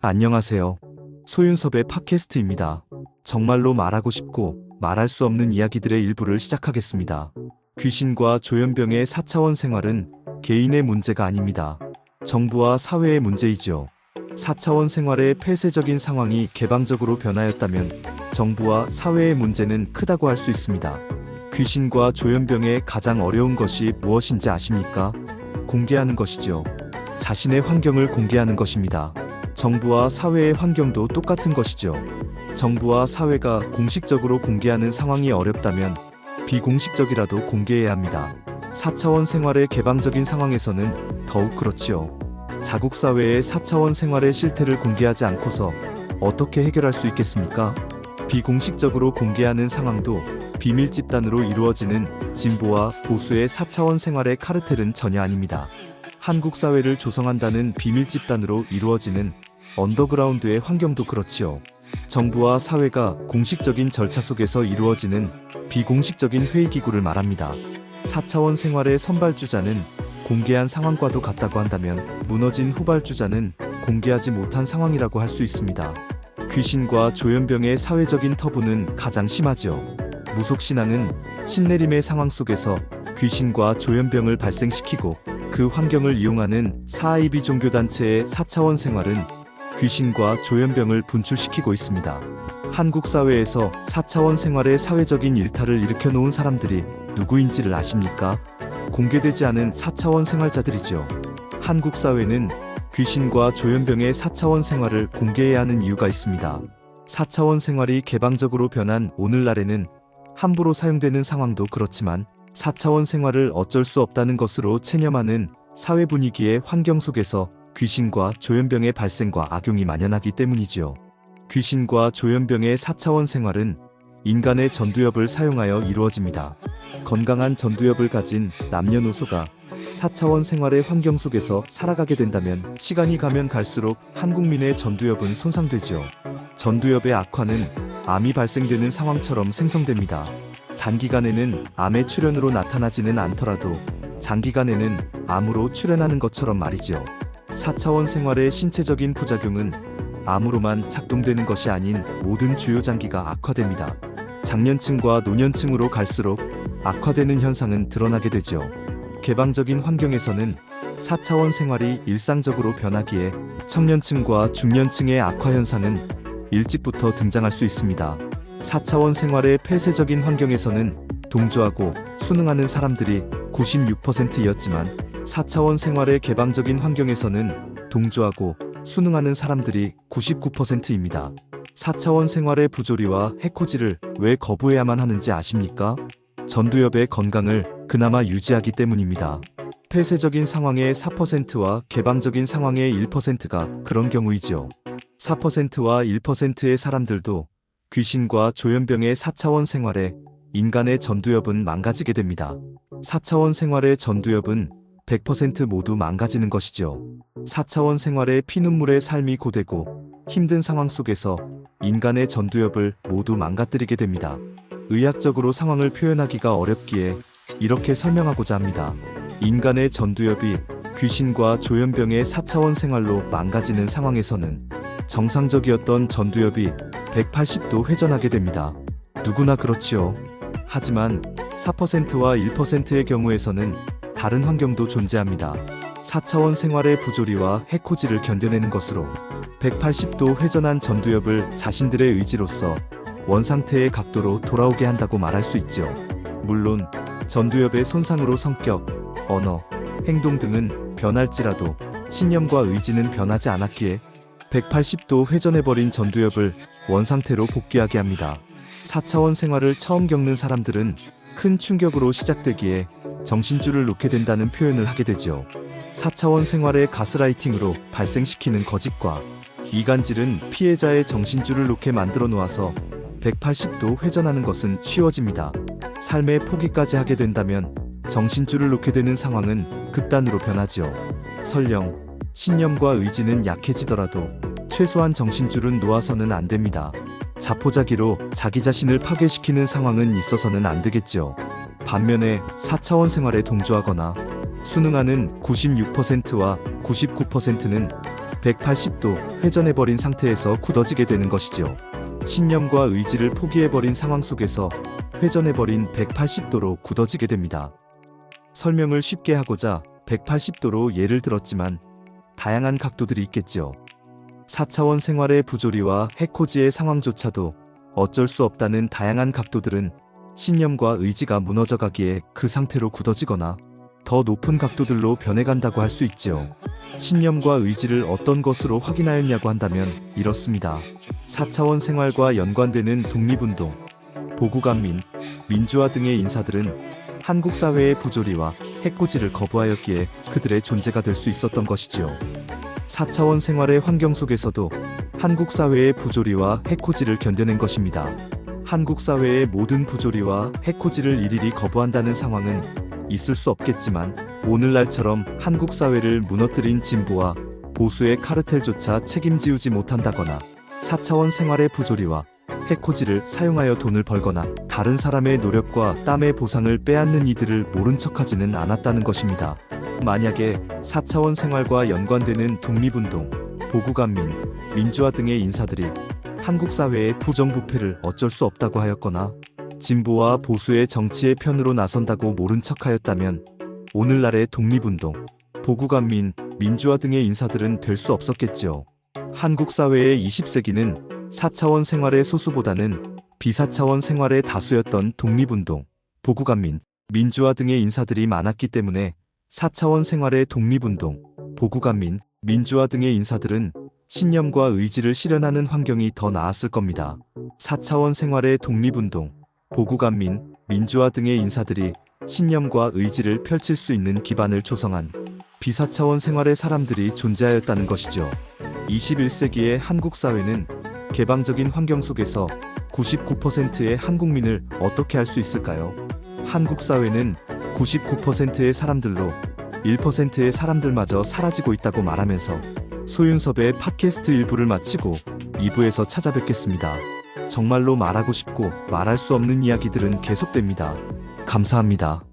안녕하세요. 소윤섭의 팟캐스트입니다. 정말로 말하고 싶고 말할 수 없는 이야기들의 일부를 시작하겠습니다. 귀신과 조현병의 4차원 생활은 개인의 문제가 아닙니다. 정부와 사회의 문제이지요. 4차원 생활의 폐쇄적인 상황이 개방적으로 변하였다면 정부와 사회의 문제는 크다고 할 수 있습니다. 귀신과 조현병의 가장 어려운 것이 무엇인지 아십니까? 공개하는 것이죠. 자신의 환경을 공개하는 것입니다. 정부와 사회의 환경도 똑같은 것이죠. 정부와 사회가 공식적으로 공개하는 상황이 어렵다면 비공식적이라도 공개해야 합니다. 4차원 생활의 개방적인 상황에서는 더욱 그렇지요. 자국사회의 4차원 생활의 실태를 공개하지 않고서 어떻게 해결할 수 있겠습니까? 비공식적으로 공개하는 상황도 비밀 집단으로 이루어지는 진보와 보수의 4차원 생활의 카르텔은 전혀 아닙니다. 한국 사회를 조성한다는 비밀 집단으로 이루어지는 언더그라운드의 환경도 그렇지요. 정부와 사회가 공식적인 절차 속에서 이루어지는 비공식적인 회의기구를 말합니다. 4차원 생활의 선발주자는 공개한 상황과도 같다고 한다면 무너진 후발주자는 공개하지 못한 상황이라고 할 수 있습니다. 귀신과 조현병의 사회적인 터부는 가장 심하지요. 무속신앙은 신내림의 상황 속에서 귀신과 조현병을 발생시키고 그 환경을 이용하는 사이비 종교단체의 4차원 생활은 귀신과 조현병을 분출시키고 있습니다. 한국 사회에서 4차원 생활의 사회적인 일탈을 일으켜 놓은 사람들이 누구인지를 아십니까? 공개되지 않은 4차원 생활자들이죠. 한국 사회는 귀신과 조현병의 4차원 생활을 공개해야 하는 이유가 있습니다. 4차원 생활이 개방적으로 변한 오늘날에는 함부로 사용되는 상황도 그렇지만 4차원 생활을 어쩔 수 없다는 것으로 체념하는 사회 분위기의 환경 속에서 귀신과 조현병의 발생과 악용이 만연하기 때문이지요. 귀신과 조현병의 4차원 생활은 인간의 전두엽을 사용하여 이루어집니다. 건강한 전두엽을 가진 남녀노소가 4차원 생활의 환경 속에서 살아가게 된다면 시간이 가면 갈수록 한국민의 전두엽은 손상되지요. 전두엽의 악화는 암이 발생되는 상황처럼 생성됩니다. 단기간에는 암의 출현으로 나타나지는 않더라도 장기간에는 암으로 출현하는 것처럼 말이지요. 4차원 생활의 신체적인 부작용은 암으로만 작동되는 것이 아닌 모든 주요 장기가 악화됩니다. 장년층과 노년층으로 갈수록 악화되는 현상은 드러나게 되지요. 개방적인 환경에서는 4차원 생활이 일상적으로 변하기에 청년층과 중년층의 악화 현상은 일찍부터 등장할 수 있습니다. 4차원 생활의 폐쇄적인 환경에서는 동조하고 순응하는 사람들이 96%였지만 4차원 생활의 개방적인 환경에서는 동조하고 순응하는 사람들이 99%입니다. 4차원 생활의 부조리와 해코지를 왜 거부해야만 하는지 아십니까? 전두엽의 건강을 그나마 유지하기 때문입니다. 폐쇄적인 상황의 4%와 개방적인 상황의 1%가 그런 경우이지요. 4%와 1%의 사람들도 귀신과 조현병의 4차원 생활에 인간의 전두엽은 망가지게 됩니다. 4차원 생활의 전두엽은 100% 모두 망가지는 것이죠. 4차원 생활의 피눈물의 삶이 고되고 힘든 상황 속에서 인간의 전두엽을 모두 망가뜨리게 됩니다. 의학적으로 상황을 표현하기가 어렵기에 이렇게 설명하고자 합니다. 인간의 전두엽이 귀신과 조현병의 4차원 생활로 망가지는 상황에서는 정상적이었던 전두엽이 180도 회전하게 됩니다. 누구나 그렇지요. 하지만 4%와 1%의 경우에서는 다른 환경도 존재합니다. 4차원 생활의 부조리와 해코지를 견뎌내는 것으로 180도 회전한 전두엽을 자신들의 의지로서 원상태의 각도로 돌아오게 한다고 말할 수 있지요. 물론 전두엽의 손상으로 성격, 언어, 행동 등은 변할지라도 신념과 의지는 변하지 않았기에 180도 회전해버린 전두엽을 원상태로 복귀하게 합니다. 4차원 생활을 처음 겪는 사람들은 큰 충격으로 시작되기에 정신줄을 놓게 된다는 표현을 하게 되지요. 4차원 생활의 가스라이팅으로 발생시키는 거짓과 이간질은 피해자의 정신줄을 놓게 만들어 놓아서 180도 회전하는 것은 쉬워집니다. 삶의 포기까지 하게 된다면 정신줄을 놓게 되는 상황은 극단으로 변하지요. 설령 신념과 의지는 약해지더라도 최소한 정신줄은 놓아서는 안 됩니다. 자포자기로 자기 자신을 파괴시키는 상황은 있어서는 안 되겠지요. 반면에 4차원 생활에 동조하거나 순응하는 96%와 99%는 180도 회전해버린 상태에서 굳어지게 되는 것이죠. 신념과 의지를 포기해버린 상황 속에서 회전해버린 180도로 굳어지게 됩니다. 설명을 쉽게 하고자 180도로 예를 들었지만 다양한 각도들이 있겠지요. 4차원 생활의 부조리와 해코지의 상황조차도 어쩔 수 없다는 다양한 각도들은 신념과 의지가 무너져가기에 그 상태로 굳어지거나 더 높은 각도들로 변해간다고 할 수 있지요. 신념과 의지를 어떤 것으로 확인하였냐고 한다면 이렇습니다. 4차원 생활과 연관되는 독립운동, 보국안민, 민주화 등의 인사들은 한국 사회의 부조리와 해코지를 거부하였기에 그들의 존재가 될 수 있었던 것이지요. 4차원 생활의 환경 속에서도 한국 사회의 부조리와 해코지를 견뎌낸 것입니다. 한국 사회의 모든 부조리와 해코지를 일일이 거부한다는 상황은 있을 수 없겠지만 오늘날처럼 한국 사회를 무너뜨린 진보와 보수의 카르텔조차 책임지우지 못한다거나 4차원 생활의 부조리와 해코지를 사용하여 돈을 벌거나 다른 사람의 노력과 땀의 보상을 빼앗는 이들을 모른 척하지는 않았다는 것입니다. 만약에 4차원 생활과 연관되는 독립운동, 보국안민, 민주화 등의 인사들이 한국 사회의 부정부패를 어쩔 수 없다고 하였거나 진보와 보수의 정치의 편으로 나선다고 모른 척하였다면 오늘날의 독립운동, 보국안민, 민주화 등의 인사들은 될 수 없었겠지요. 한국 사회의 20세기는 4차원 생활의 소수보다는 비사차원 생활의 다수였던 독립운동, 보국안민, 민주화 등의 인사들이 많았기 때문에 4차원 생활의 독립운동, 보국안민, 민주화 등의 인사들은 신념과 의지를 실현하는 환경이 더 나았을 겁니다. 4차원 생활의 독립운동, 보국안민, 민주화 등의 인사들이 신념과 의지를 펼칠 수 있는 기반을 조성한 비사차원 생활의 사람들이 존재하였다는 것이죠. 21세기의 한국 사회는 개방적인 환경 속에서 99%의 한국민을 어떻게 할 수 있을까요? 한국 사회는 99%의 사람들로 1%의 사람들마저 사라지고 있다고 말하면서 소윤섭의 팟캐스트 1부를 마치고 2부에서 찾아뵙겠습니다. 정말로 말하고 싶고 말할 수 없는 이야기들은 계속됩니다. 감사합니다.